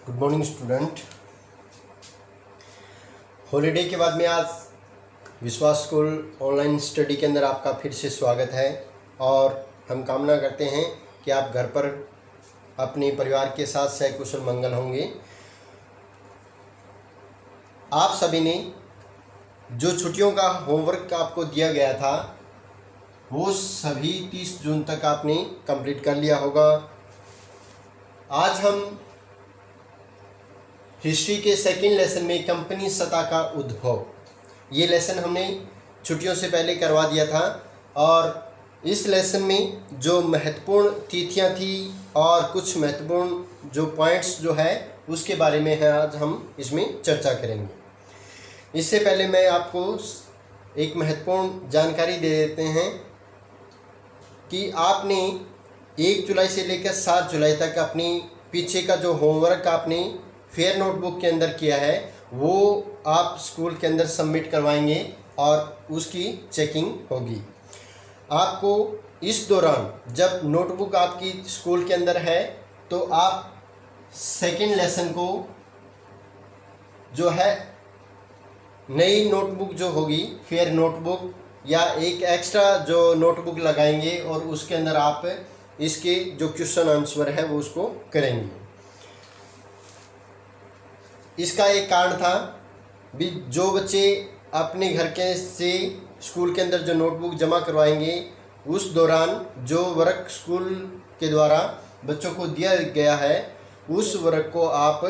Good morning student. Holiday के बाद में आज विश्वास स्कूल ऑनलाइन स्टडी के अंदर आपका फिर से स्वागत है और हम कामना करते हैं कि आप घर पर अपने परिवार के साथ सकुशल मंगल होंगे। आप सभी ने जो छुट्टियों का होमवर्क आपको दिया गया था वो सभी 30 जून तक आपने कंप्लीट कर लिया होगा। आज हम हिस्ट्री के सेकंड लेसन में कंपनी सत्ता का उद्भव, ये लेसन हमने छुट्टियों से पहले करवा दिया था और इस लेसन में जो महत्वपूर्ण तिथियां थी और कुछ महत्वपूर्ण जो पॉइंट्स जो है उसके बारे में है आज हम इसमें चर्चा करेंगे। इससे पहले मैं आपको एक महत्वपूर्ण जानकारी दे देते हैं कि आपने 1 जुलाई से लेकर 7 जुलाई तक अपनी पीछे का जो होमवर्क आपने फेयर नोटबुक के अंदर किया है वो आप स्कूल के अंदर सबमिट करवाएंगे और उसकी चेकिंग होगी। आपको इस दौरान जब नोटबुक आपकी स्कूल के अंदर है तो आप सेकंड लेसन को जो है नई नोटबुक जो होगी फेयर नोटबुक या एक एक्स्ट्रा जो नोटबुक लगाएंगे और उसके अंदर आप इसके जो क्वेश्चन आंसर है वो उसको करेंगे। इसका एक कारण था भी जो बच्चे अपने घर के से स्कूल के अंदर जो नोटबुक जमा करवाएंगे उस दौरान जो वर्क स्कूल के द्वारा बच्चों को दिया गया है उस वर्क को आप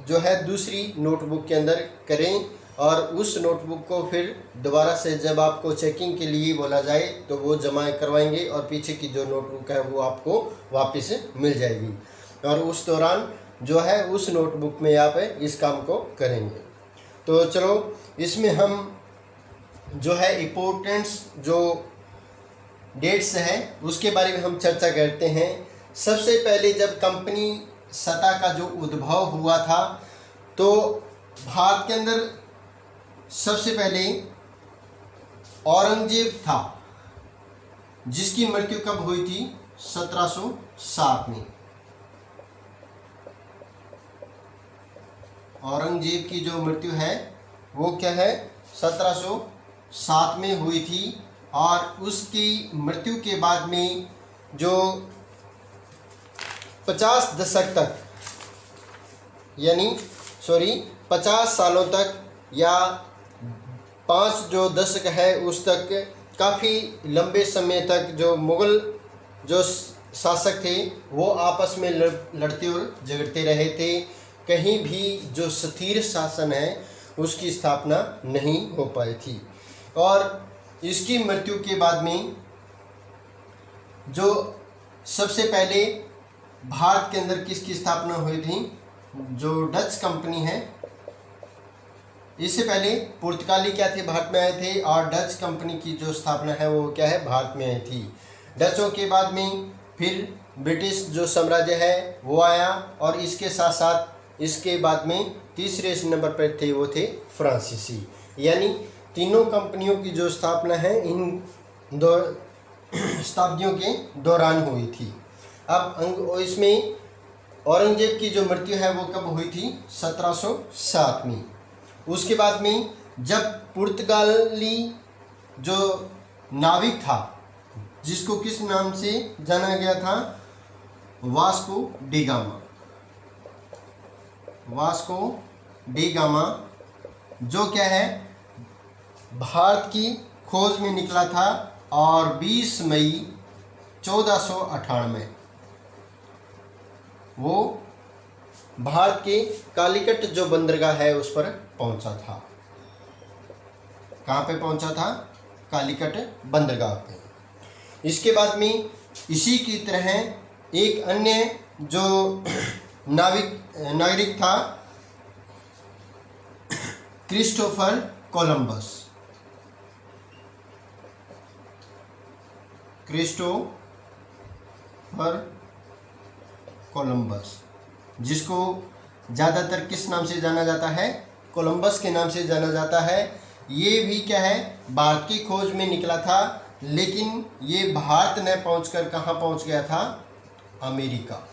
जो है दूसरी नोटबुक के अंदर करें और उस नोटबुक को फिर दोबारा से जब आपको चेकिंग के लिए बोला जाए तो वो जमा करवाएंगे और पीछे की जो नोटबुक है वो आपको वापस मिल जाएगी और उस दौरान जो है उस नोटबुक में आप इस काम को करेंगे। तो चलो इसमें हम जो है इम्पोर्टेंट्स जो डेट्स हैं उसके बारे में हम चर्चा करते हैं। सबसे पहले जब कंपनी सत्ता का जो उद्भव हुआ था तो भारत के अंदर सबसे पहले औरंगजेब था जिसकी मृत्यु कब हुई थी 1707 में। औरंगजेब की जो मृत्यु है वो क्या है 1707 में हुई थी और उसकी मृत्यु के बाद में जो 50 दशक तक यानी 50 सालों तक या 5 जो दशक है उस तक काफ़ी लंबे समय तक जो मुग़ल जो शासक थे वो आपस में लड़ते और झगड़ते रहे थे। कहीं भी जो स्थिर शासन है उसकी स्थापना नहीं हो पाई थी और इसकी मृत्यु के बाद में जो सबसे पहले भारत के अंदर किसकी स्थापना हुई थी, जो डच कंपनी है। इससे पहले पुर्तगाली क्या थे भारत में आए थे और डच कंपनी की जो स्थापना है वो क्या है भारत में आई थी। डचों के बाद में फिर ब्रिटिश जो साम्राज्य है वो आया और इसके साथ साथ इसके बाद में तीसरे नंबर पर थे वो थे फ्रांसीसी। यानी तीनों कंपनियों की जो स्थापना है इन दो शताब्दियों के दौरान हुई थी। अब इसमें औरंगजेब की जो मृत्यु है वो कब हुई थी 1707 में। उसके बाद में जब पुर्तगाली जो नाविक था जिसको किस नाम से जाना गया था वास्को डी गामा जो क्या है भारत की खोज में निकला था और 20 मई 1498 वो भारत के कालीकट जो बंदरगाह है उस पर पहुंचा था। कहाँ पे पहुंचा था? कालीकट बंदरगाह पे। इसके बाद में इसी की तरह एक अन्य जो नागरिक था क्रिस्टोफर कोलंबस जिसको ज़्यादातर किस नाम से जाना जाता है? कोलंबस के नाम से जाना जाता है। ये भी क्या है भारत की खोज में निकला था लेकिन ये भारत न पहुंचकर कहाँ पहुंच गया था? अमेरिका।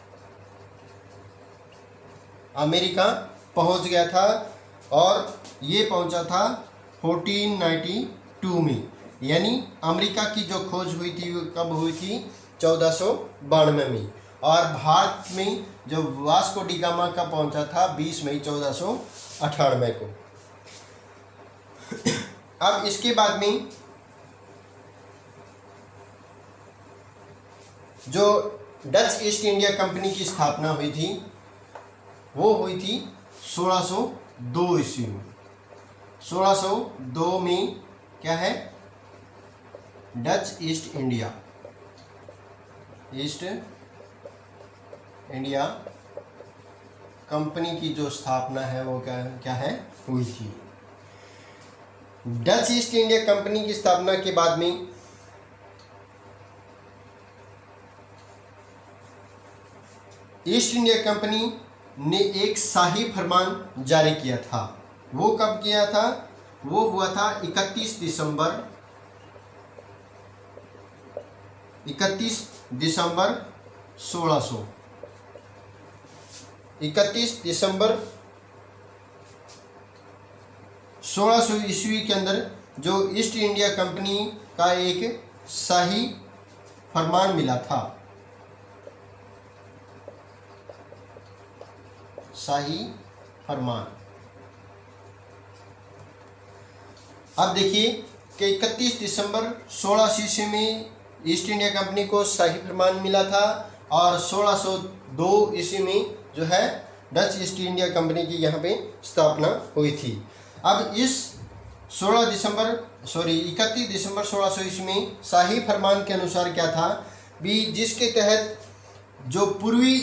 अमेरिका पहुंच गया था और ये पहुंचा था 1492 में। यानी अमेरिका की जो खोज हुई थी वो कब हुई थी? 1492 में। और भारत में जो वास्को डी गामा का पहुंचा था 20 मई 1498 को। अब इसके बाद में जो डच ईस्ट इंडिया कंपनी की स्थापना हुई थी वो हुई थी 1602 ईस्वी में। 1602 में क्या है? डच ईस्ट इंडिया कंपनी की जो स्थापना है वो क्या है हुई थी। डच ईस्ट इंडिया कंपनी की स्थापना के बाद में ईस्ट इंडिया कंपनी ने एक शाही फरमान जारी किया था। वो कब किया था? वो हुआ था 31 दिसंबर 1600 31 दिसंबर 1600 ईस्वी के अंदर जो ईस्ट इंडिया कंपनी का एक शाही फरमान मिला था। शाही फरमान। अब देखिए कि 31 दिसंबर 1600 ईस्वी में ईस्ट इंडिया कंपनी को शाही फरमान मिला था और 1602 ईस्वी में जो है डच ईस्ट इंडिया कंपनी की यहाँ पे स्थापना हुई थी। अब इस 31 दिसंबर 1600 ईस्वी में शाही फरमान के अनुसार क्या था भी, जिसके तहत जो पूर्वी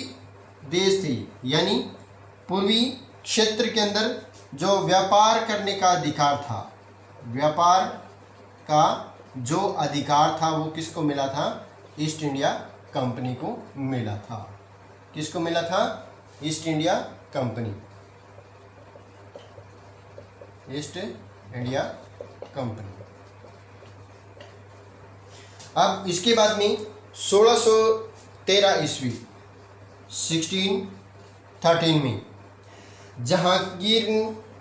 देश थी यानी पूर्वी क्षेत्र के अंदर जो व्यापार करने का अधिकार था, व्यापार का जो अधिकार था वो किसको मिला था? ईस्ट इंडिया कंपनी को मिला था। किसको मिला था? East India company, east India company. अब इसके बाद में 1613 ईस्वी 1613 में जहांगीर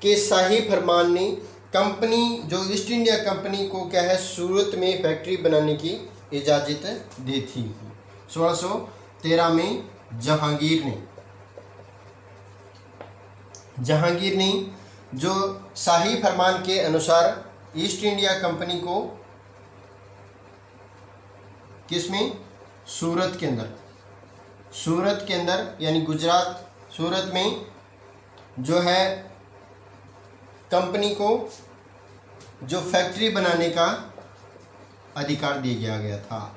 के शाही फरमान ने कंपनी जो ईस्ट इंडिया कंपनी को क्या है सूरत में फैक्ट्री बनाने की इजाज़त दी थी। 1613 में जहांगीर ने जो शाही फरमान के अनुसार ईस्ट इंडिया कंपनी को किसमें? सूरत के अंदर यानी गुजरात सूरत में जो है कंपनी को जो फैक्ट्री बनाने का अधिकार दिया गया था।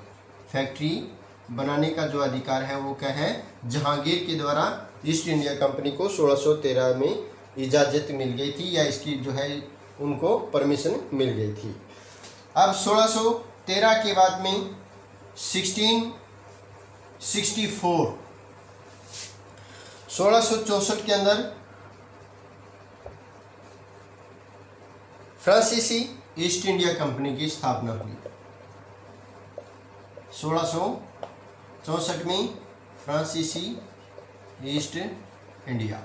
फैक्ट्री बनाने का जो अधिकार है वो क्या है? जहांगीर के द्वारा ईस्ट इंडिया कंपनी को 1613 में इजाज़त मिल गई थी या इसकी जो है उनको परमिशन मिल गई थी। अब 1613 के बाद में 1664 के अंदर फ्रांसीसी ईस्ट इंडिया कंपनी की स्थापना हुई। 1664 में फ्रांसीसी ईस्ट इंडिया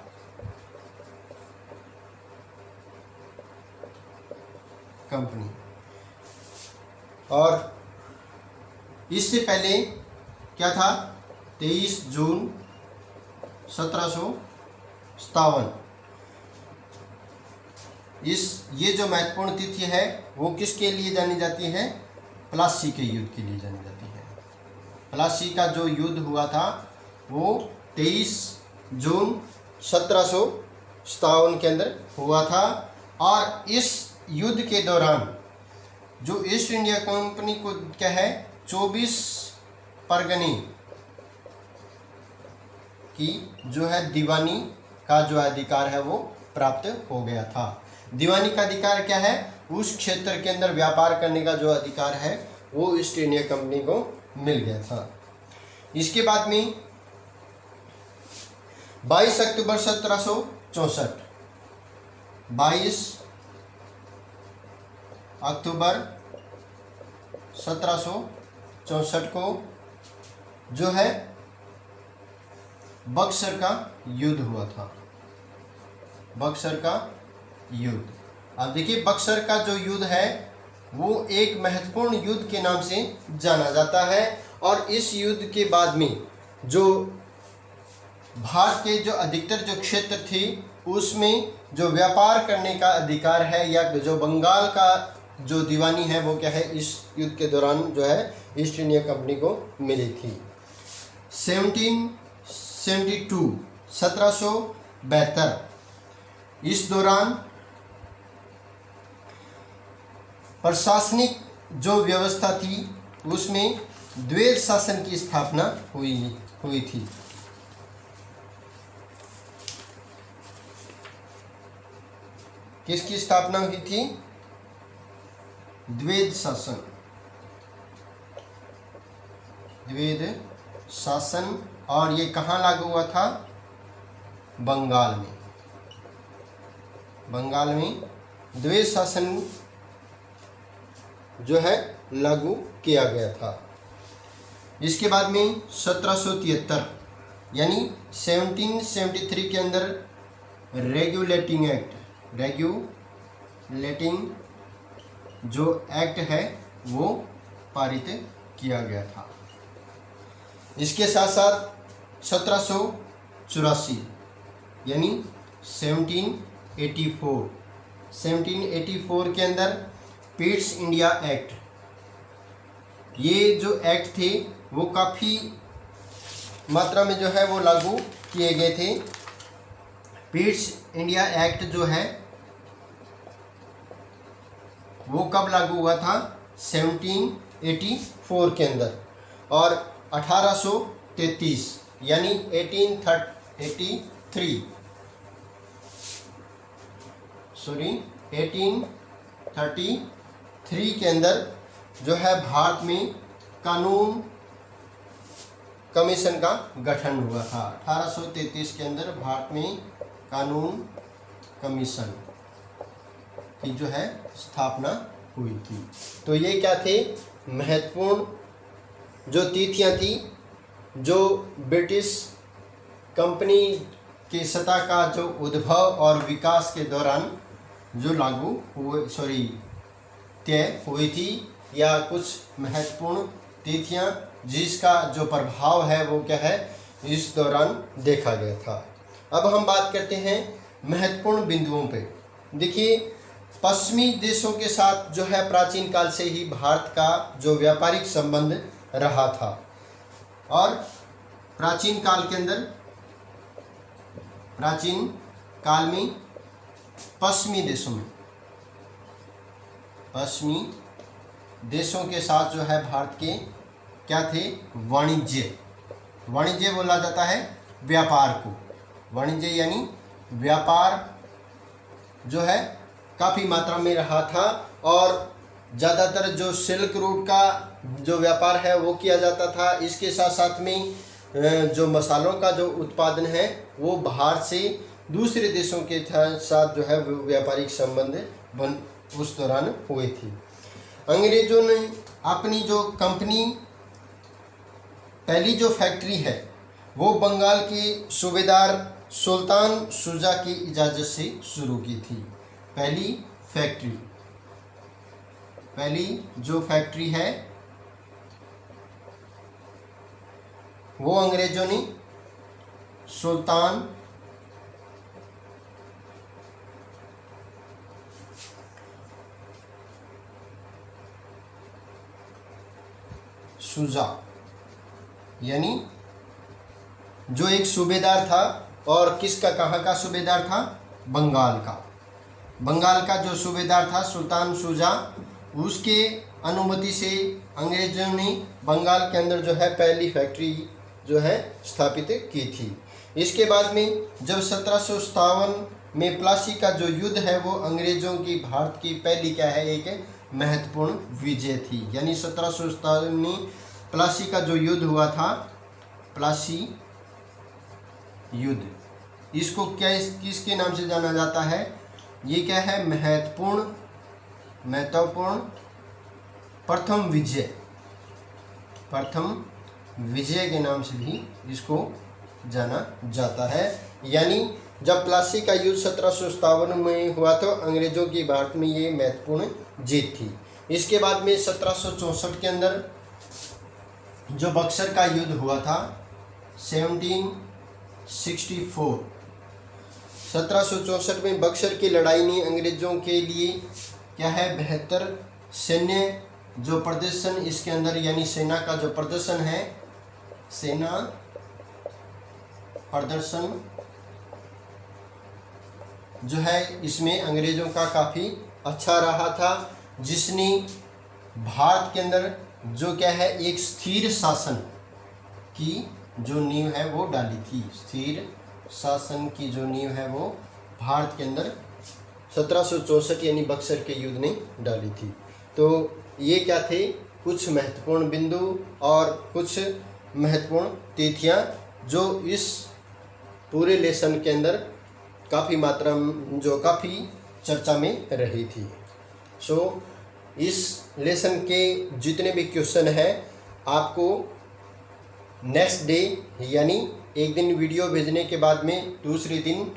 कंपनी। और इससे पहले क्या था? 23 जून 1757 ये जो महत्वपूर्ण तिथि है वो किसके लिए जानी जाती है? प्लासी के युद्ध के लिए जानी जाती है। प्लासी का जो युद्ध हुआ था वो 23 जून 1757 के अंदर हुआ था। और इस युद्ध के दौरान जो ईस्ट इंडिया कंपनी को क्या है 24 परगने की जो है दीवानी का जो अधिकार है वो प्राप्त हो गया था। दीवानी का अधिकार क्या है? उस क्षेत्र के अंदर व्यापार करने का जो अधिकार है वो ईस्ट इंडिया कंपनी को मिल गया था। इसके बाद में 22 अक्टूबर 1764 22 अक्टूबर 1764 को जो है बक्सर का युद्ध हुआ था। बक्सर का युद्ध। अब देखिए बक्सर का जो युद्ध है वो एक महत्वपूर्ण युद्ध के नाम से जाना जाता है, और इस युद्ध के बाद में जो भारत के जो अधिकतर जो क्षेत्र थी उसमें जो व्यापार करने का अधिकार है या जो बंगाल का जो दीवानी है वो क्या है इस युद्ध के दौरान जो है ईस्ट इंडिया कंपनी को मिली थी। 1772 इस दौरान प्रशासनिक जो व्यवस्था थी उसमें द्वैध शासन की स्थापना हुई थी। किसकी स्थापना हुई थी? द्वैध शासन। द्वैध शासन, और ये कहाँ लागू हुआ था? बंगाल में। बंगाल में द्वैध शासन जो है लागू किया गया था। इसके बाद में 1773 यानी 1773 के अंदर रेगुलेटिंग जो एक्ट है वो पारित किया गया था। इसके साथ साथ 1784 यानी 1784 के अंदर पिट्स इंडिया एक्ट, ये जो एक्ट थे वो काफ़ी मात्रा में जो है वो लागू किए गए थे। पिट्स इंडिया एक्ट जो है वो कब लागू हुआ था? 1784 के अंदर, और 1833 यानी 1833 के अंदर जो है भारत में कानून कमीशन का गठन हुआ था। 1833 के अंदर भारत में कानून कमीशन की जो है स्थापना हुई थी। तो ये क्या थे? महत्वपूर्ण जो तिथियां थी जो ब्रिटिश कंपनी की सत्ता का जो उद्भव और विकास के दौरान जो लागू हुए तय हुई थी, या कुछ महत्वपूर्ण तिथियां जिसका जो प्रभाव है वो क्या है इस दौरान देखा गया था। अब हम बात करते हैं महत्वपूर्ण बिंदुओं पे। देखिए पश्चिमी देशों के साथ जो है प्राचीन काल से ही भारत का जो व्यापारिक संबंध रहा था, और प्राचीन काल में पश्चिमी देशों के साथ जो है भारत के क्या थे? वाणिज्य बोला जाता है व्यापार को। वाणिज्य यानी व्यापार जो है काफ़ी मात्रा में रहा था, और ज़्यादातर जो सिल्क रूट का जो व्यापार है वो किया जाता था। इसके साथ साथ में जो मसालों का जो उत्पादन है वो बाहर से दूसरे देशों के साथ जो है व्यापारिक संबंध उस दौरान हुए थे। अंग्रेजों ने अपनी जो कंपनी पहली जो फैक्ट्री है वो बंगाल के सूबेदार सुल्तान शुजा की इजाज़त से शुरू की थी। पहली जो फैक्ट्री है वो अंग्रेजों ने सुल्तान शुजा यानी जो एक सूबेदार था, और किसका कहाँ का सूबेदार था? बंगाल का जो सूबेदार था सुल्तान शुजा, उसके अनुमति से अंग्रेजों ने बंगाल के अंदर जो है पहली फैक्ट्री जो है स्थापित की थी। इसके बाद में जब 1757 में प्लासी का जो युद्ध है वो अंग्रेजों की भारत की पहली क्या है एक महत्वपूर्ण विजय थी। यानी 1757 में प्लासी का जो युद्ध हुआ था, प्लासी युद्ध, इसको क्या किसके नाम से जाना जाता है? ये क्या है? महत्वपूर्ण प्रथम विजय के नाम से भी इसको जाना जाता है। यानी जब प्लासी का युद्ध 1757 में हुआ तो अंग्रेज़ों की भारत में ये महत्वपूर्ण जीत थी। इसके बाद में 1764 के अंदर जो बक्सर का युद्ध हुआ था 1764 में बक्सर की लड़ाई ने अंग्रेज़ों के लिए क्या है बेहतर सैन्य जो प्रदर्शन इसके अंदर यानी सेना का जो प्रदर्शन है, सेना प्रदर्शन जो है इसमें अंग्रेज़ों का काफ़ी अच्छा रहा था, जिसने भारत के अंदर जो क्या है एक स्थिर शासन की जो नींव है वो डाली थी। स्थिर शासन की जो नींव है वो भारत के अंदर 1764 यानी बक्सर के युद्ध ने डाली थी। तो ये क्या थे कुछ महत्वपूर्ण बिंदु और कुछ महत्वपूर्ण तिथियां जो इस पूरे लेसन के अंदर काफ़ी मात्रा जो काफ़ी चर्चा में रही थी। इस लेसन के जितने भी क्वेश्चन हैं आपको नेक्स्ट डे यानी एक दिन वीडियो भेजने के बाद में दूसरे दिन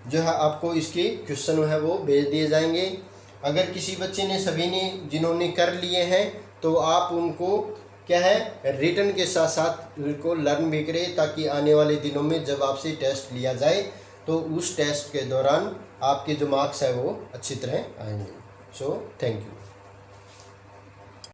जो है आपको इसके क्वेश्चन है वो भेज दिए जाएंगे। अगर किसी बच्चे ने सभी ने जिन्होंने कर लिए हैं तो आप उनको क्या है रिटन के साथ साथ उनको लर्न भी करें, ताकि आने वाले दिनों में जब आपसे टेस्ट लिया जाए तो उस टेस्ट के दौरान आपके जो मार्क्स है वो अच्छी तरह आएंगे। Thank you.